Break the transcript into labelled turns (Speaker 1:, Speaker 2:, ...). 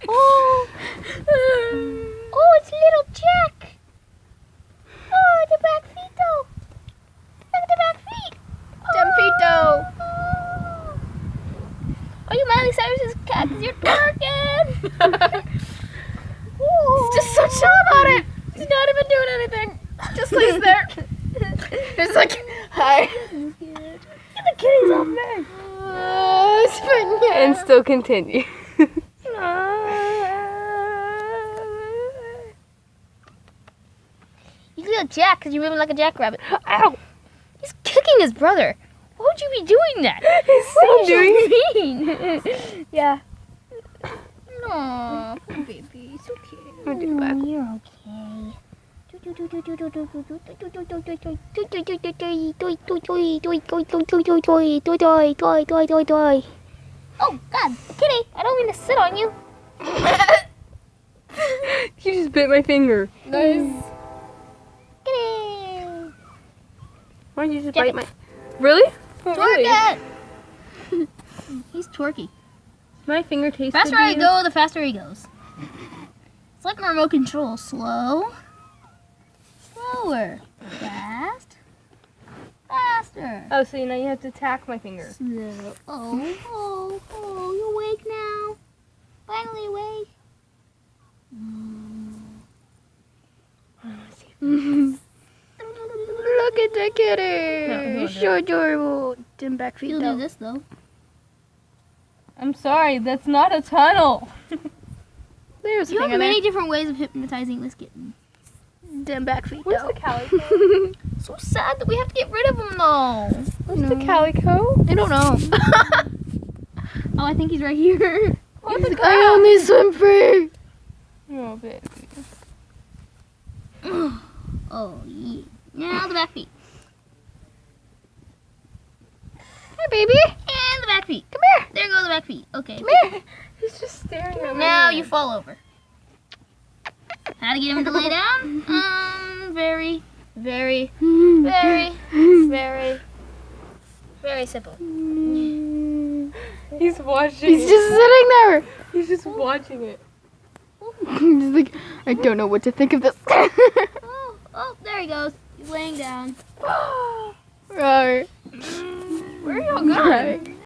Speaker 1: Oh. Oh, it's little Jack. Oh, the back feet though. Look at the back feet.
Speaker 2: Them feet though.
Speaker 1: Oh, you Miley Cyrus's cat because you're twerking.
Speaker 2: He's just so chill about it. He's not even doing anything. Just lays there. He's like, hi.
Speaker 1: Get the kitties off me.
Speaker 3: And still continue.
Speaker 1: You feel like Jack because you move him like a jackrabbit. Ow! He's kicking his brother. Why would you be doing that?
Speaker 3: He's
Speaker 1: What
Speaker 3: still doing it.
Speaker 1: do you mean?
Speaker 2: Yeah.
Speaker 1: No, poor baby. It's okay.
Speaker 3: I'll do it back.
Speaker 1: You're okay. Oh God, kitty! I don't mean to sit on you.
Speaker 3: You just bit my finger.
Speaker 2: Nice.
Speaker 1: Kitty!
Speaker 3: Why'd you just
Speaker 1: Jack
Speaker 3: bite my... Really? Oh,
Speaker 1: Twerk
Speaker 3: really?
Speaker 1: it! He's twerky.
Speaker 3: My finger tasted
Speaker 1: The faster I
Speaker 3: good.
Speaker 1: go, the faster he goes. It's like a remote control. Slow. Slower. Fast. Faster.
Speaker 3: Oh, so now you have to attack my finger.
Speaker 1: Slow. Oh, you awake now? Finally awake?
Speaker 2: Look at the kitty.
Speaker 3: No,
Speaker 2: He's so adorable. Dim back feet
Speaker 1: He'll
Speaker 2: though.
Speaker 1: do this though.
Speaker 3: I'm sorry, that's not a tunnel.
Speaker 2: There's a
Speaker 1: You
Speaker 2: thing
Speaker 1: have
Speaker 2: in there.
Speaker 1: many different ways of hypnotizing this kitten.
Speaker 2: Dim back feet
Speaker 3: Where's
Speaker 2: though.
Speaker 3: the calico?
Speaker 1: So sad that we have to get rid of him though.
Speaker 3: Where's the calico?
Speaker 2: I don't know.
Speaker 1: Oh, I think he's right here.
Speaker 3: What's the
Speaker 2: I only swim free.
Speaker 3: Oh, baby.
Speaker 1: Oh, yeah. Now the back feet.
Speaker 2: Hey, baby.
Speaker 1: And the back feet.
Speaker 2: Come here.
Speaker 1: There go the back feet. Okay.
Speaker 2: Come here.
Speaker 3: He's just staring at me.
Speaker 1: Now you fall over. How to get him to lay down? Very, very, very, very, very simple.
Speaker 3: He's watching
Speaker 2: He's
Speaker 3: it.
Speaker 2: just sitting there.
Speaker 3: He's just watching it.
Speaker 2: He's like, I don't know what to think of this.
Speaker 1: Oh, there he goes. He's laying down.
Speaker 2: Right.
Speaker 3: Where are y'all going?